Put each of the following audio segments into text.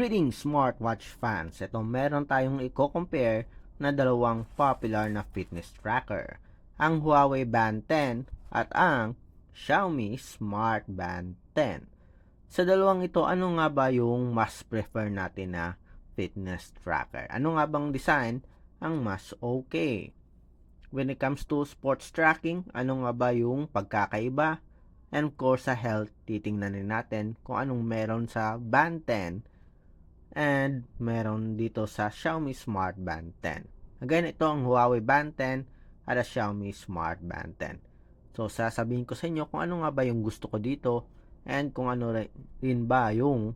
Greetings smartwatch fans! Ito meron tayong i-compare na dalawang popular na fitness tracker. Ang Huawei Band 10 at ang Xiaomi Smart Band 10. Sa dalawang ito, ano nga ba yung mas prefer natin na fitness tracker? Ano nga bang design ang mas okay? When it comes to sports tracking, ano nga ba yung pagkakaiba? And of course, sa health, titingnan din natin kung anong meron sa Band 10 and meron dito sa Xiaomi Smart Band 10. Again, ito ang Huawei Band 10 at ang Xiaomi Smart Band 10. So, sasabihin ko sa inyo kung ano nga ba yung gusto ko dito and kung ano rin ba yung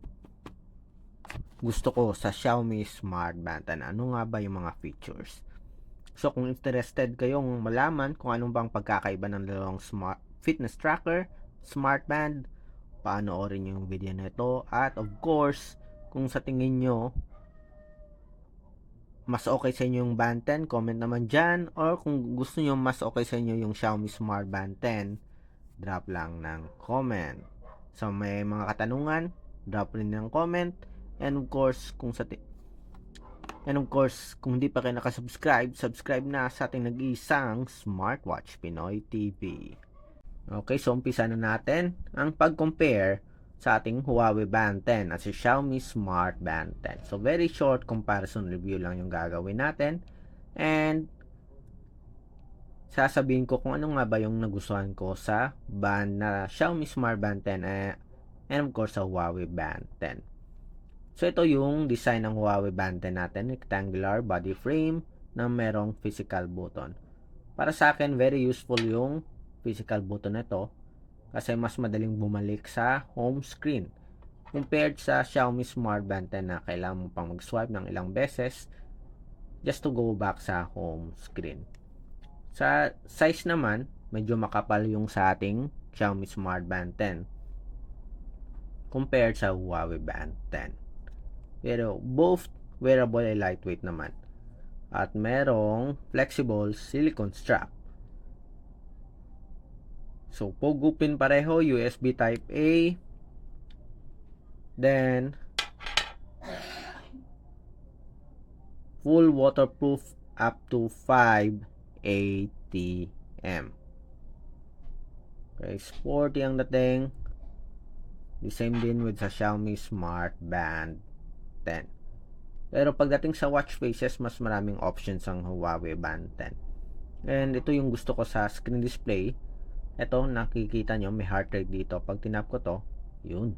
gusto ko sa Xiaomi Smart Band 10. Ano nga ba yung mga features? So, kung interested kayong malaman kung anong bang pagkakaiba ng dalawang smart fitness tracker, smart band, panoorin yung video na ito. At of course, kung sa tingin nyo mas okay sa inyo yung Band 10, comment naman dyan. Or kung gusto nyo mas okay sa inyo yung Xiaomi Smart Band 10, drop lang ng comment. So may mga katanungan, drop rin ng comment. And of course, kung hindi pa kayo nakasubscribe, subscribe na sa ating nag-iisang Smartwatch Pinoy TV. Okay, so umpisa na natin ang pag-compare sa ating Huawei Band 10 at si Xiaomi Smart Band 10. So very short comparison review lang yung gagawin natin. And sasabihin ko kung ano nga ba yung nagustuhan ko sa band na Xiaomi Smart Band 10 and of course sa Huawei Band 10. So ito yung design ng Huawei Band 10 natin, rectangular body frame na merong physical button. Para sa akin, very useful yung physical button na ito kasi mas madaling bumalik sa home screen compared sa Xiaomi Smart Band 10 na kailangan mo pang mag-swipe ng ilang beses just to go back sa home screen. Sa size naman, medyo makapal yung sa ating Xiaomi Smart Band 10 compared sa Huawei Band 10. Pero both wearable ay lightweight naman. At merong flexible silicone strap. So, pogo pin pareho, USB Type A. Then, full waterproof up to 5 ATM. Okay, sporty ang dating. The same din with sa Xiaomi Smart Band 10. Pero pagdating sa watch faces, mas maraming options ang Huawei Band 10. And ito yung gusto ko sa screen display. Ito, nakikita nyo, may heart rate dito. Pag tinap ko to, yun.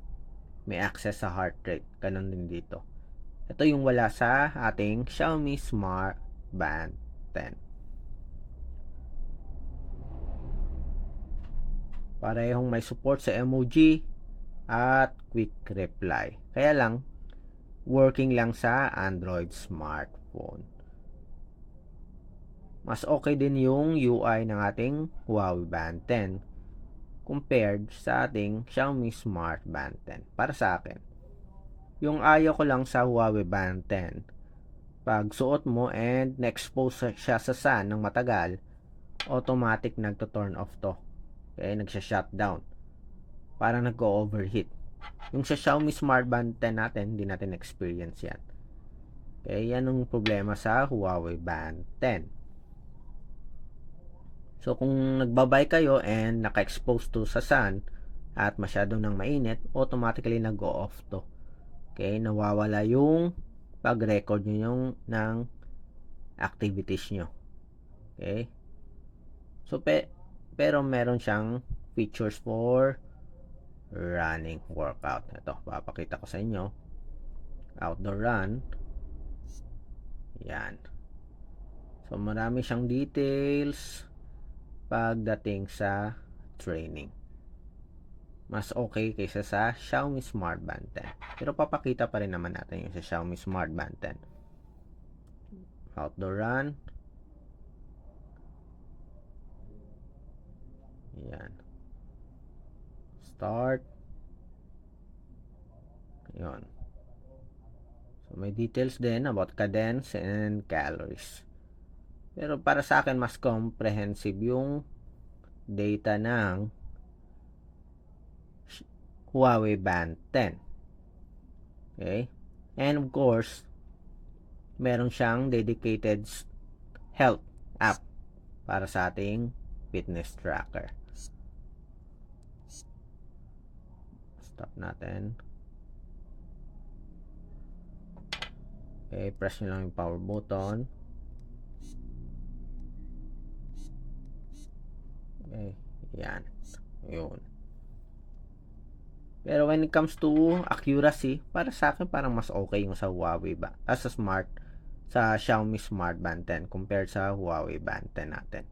May access sa heart rate. Ganun din dito. Ito yung wala sa ating Xiaomi Smart Band 10. Parehong may support sa emoji at quick reply. Kaya lang, working lang sa Android smartphone. Mas okay din yung UI ng ating Huawei Band 10 compared sa ating Xiaomi Smart Band 10. Para sa akin, yung ayaw ko lang sa Huawei Band 10, pag suot mo and na-expose siya sa sun ng matagal, automatic nagto-turn off to. Okay, nagsha-shutdown. Parang nagko-overheat. Yung sa Xiaomi Smart Band 10 natin, hindi natin experience yan. Okay, yan ang problema sa Huawei Band 10. So, kung nagbabay kayo and naka-expose to sa sun at masyado nang mainit, automatically nag-go-off to. Okay, nawawala yung pag-record nyo yung ng activities nyo. Okay. So, pero meron siyang features for running workout. Ito, papakita ko sa inyo. Outdoor run. Yan. So, marami siyang details pagdating sa training. Mas okay kaysa sa Xiaomi Smart Band 10. Pero papakita pa rin naman natin yung sa Xiaomi Smart Band 10. Outdoor run. Yan. Start. Yan. So, may details din about cadence and calories. Pero para sa akin, mas comprehensive yung data ng Huawei Band 10. Okay? And of course, meron siyang dedicated health app para sa ating fitness tracker. Stop natin. Okay, press nyo lang yung power button. Okay, yan. Yun. Pero when it comes to accuracy, para sa akin parang mas okay yung sa Huawei ba? Sa Xiaomi Smart Band 10 compared sa Huawei Band 10 natin.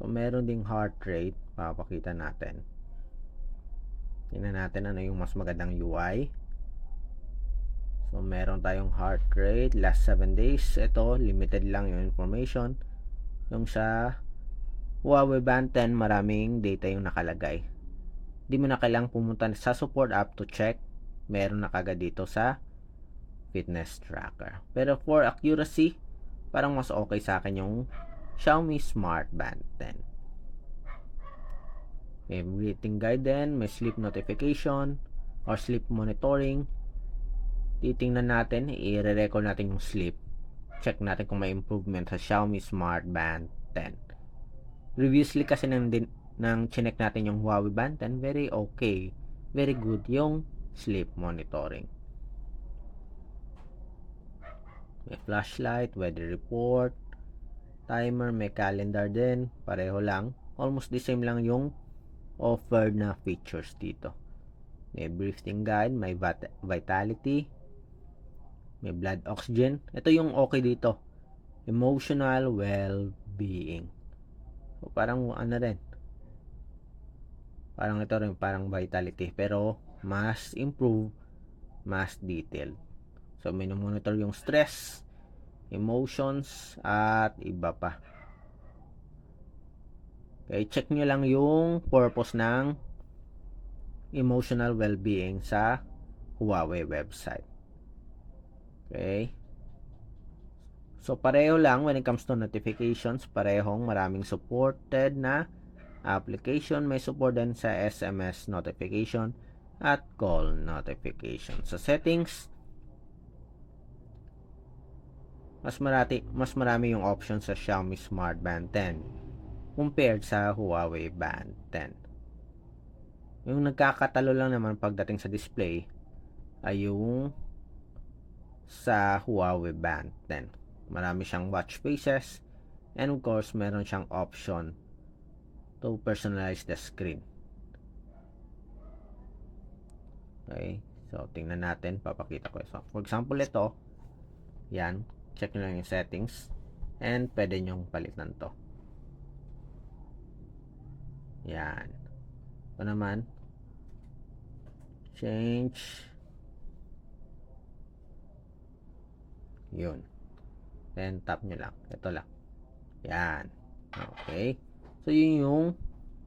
So, meron ding heart rate. Papakita natin. Tingnan natin ano yung mas magandang UI. So, meron tayong heart rate. Last 7 days. Ito, limited lang yung information. Yung sa Huawei Band 10, maraming data yung nakalagay. Di mo na kailangang pumunta sa support app to check. Meron na kagad dito sa fitness tracker. Pero for accuracy, parang mas okay sa akin yung Xiaomi Smart Band 10. May breathing guide din, may sleep notification or sleep monitoring. Titingnan natin, i-record natin yung sleep. Check natin kung may improvement sa Xiaomi Smart Band 10. Previously kasi nang chinek natin yung Huawei Band 10, very okay. Very good yung sleep monitoring. May flashlight, weather report, timer, may calendar din. Pareho lang. Almost the same lang yung offered na features dito. May breathing guide, may vitality, may blood oxygen. Ito yung okay dito. Emotional well-being. So, parang ano rin. Parang ito rin, parang vitality. Pero, mas improve, mas detailed. So, monitor yung stress, emotions, at iba pa. Okay, check nyo lang yung purpose ng emotional well-being sa Huawei website. Okay. So, pareho lang when it comes to notifications. Parehong maraming supported na application. May support din sa SMS notification at call notification. Sa settings, mas marami yung option sa Xiaomi Smart Band 10 compared sa Huawei Band 10. Yung nagkakatalo lang naman pagdating sa display ay yung sa Huawei Band 10. Marami siyang watch faces and of course meron siyang option to personalize the screen. Okay, so tingnan natin, papakita ko. So, for example, ito, yan, check nyo lang yung settings and pwede nyong palitan to. Yan. Ito naman, change. Yun. Then tap nyo lang. Ito lang. Yan. Okay. So yun yung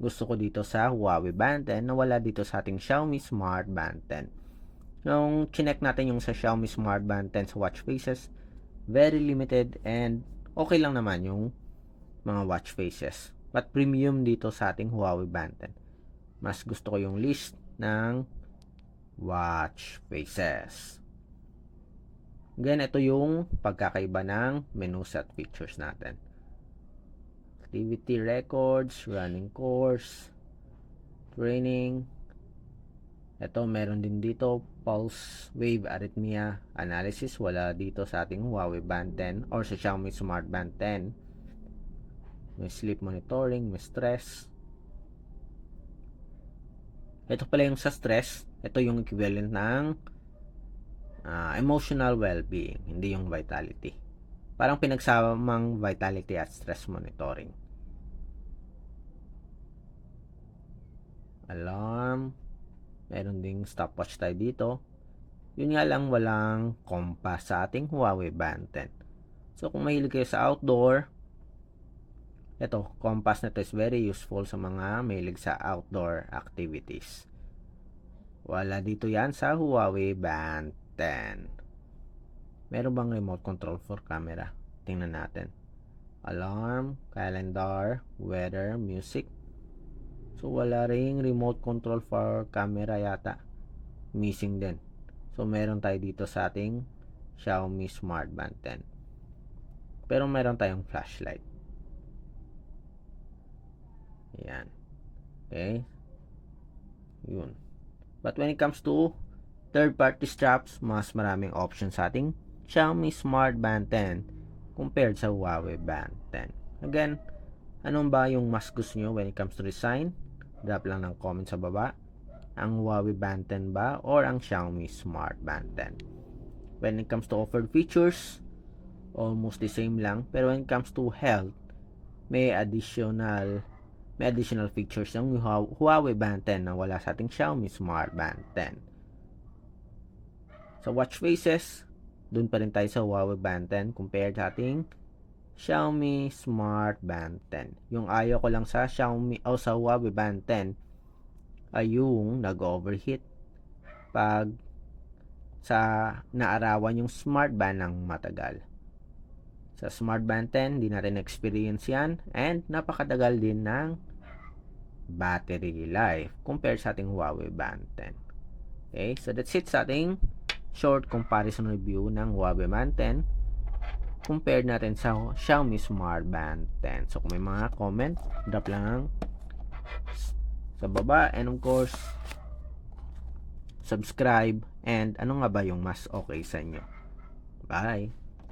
gusto ko dito sa Huawei Band 10 na wala dito sa ating Xiaomi Smart Band 10. Nung chinek natin yung sa Xiaomi Smart Band 10 sa watch faces, very limited and okay lang naman yung mga watch faces. But premium dito sa ating Huawei Band 10. Mas gusto ko yung list ng watch faces. Again, ito yung pagkakaiba ng menus at features natin. Activity records, running course, training. Ito, meron din dito, pulse wave arrhythmia analysis. Wala dito sa ating Huawei Band 10 or sa Xiaomi Smart Band 10. May sleep monitoring, may stress. Ito pala yung sa stress. Ito yung equivalent ng emotional well-being, hindi yung vitality. Parang pinagsamang vitality at stress monitoring. Alarm. Meron ding stopwatch tayo dito. Yun nga lang, walang compass sa ating Huawei Band 10. So, kung mahilig kayo sa outdoor, ito, compass na to is very useful sa mga mahilig sa outdoor activities. Wala dito yan sa Huawei Band 10. Meron bang remote control for camera? Tingnan natin. Alarm, calendar, weather, music. So, wala ring remote control for camera yata. Missing din. So, meron tayo dito sa ating Xiaomi Smart Band 10. Pero meron tayong flashlight. Ayan. Okay. Yun. But when it comes to third-party straps, mas maraming options sa ating Xiaomi Smart Band 10 compared sa Huawei Band 10. Again, anong ba yung mas gusto nyo when it comes to design? Drop lang ng comment sa baba. Ang Huawei Band 10 ba or ang Xiaomi Smart Band 10? When it comes to offered features, almost the same lang. Pero when it comes to health, may additional features ng Huawei Band 10 na wala sa ating Xiaomi Smart Band 10. Sa watch faces, dun pa rin tayo sa Huawei Band 10 compared sa ating Xiaomi Smart Band 10. Yung ayaw ko lang sa Xiaomi o sa Huawei Band 10 ay yung nag-overheat pag sa naarawan yung Smart Band ng matagal. Sa Smart Band 10, di natin experience yan and napakatagal din ng battery life compared sa ating Huawei Band 10. Okay, so that's it sa ating short comparison review ng Huawei Band 10 compared natin sa Xiaomi Smart Band 10. So kung may mga comment, drop lang sa baba, and of course subscribe, and ano nga ba yung mas okay sa inyo. Bye!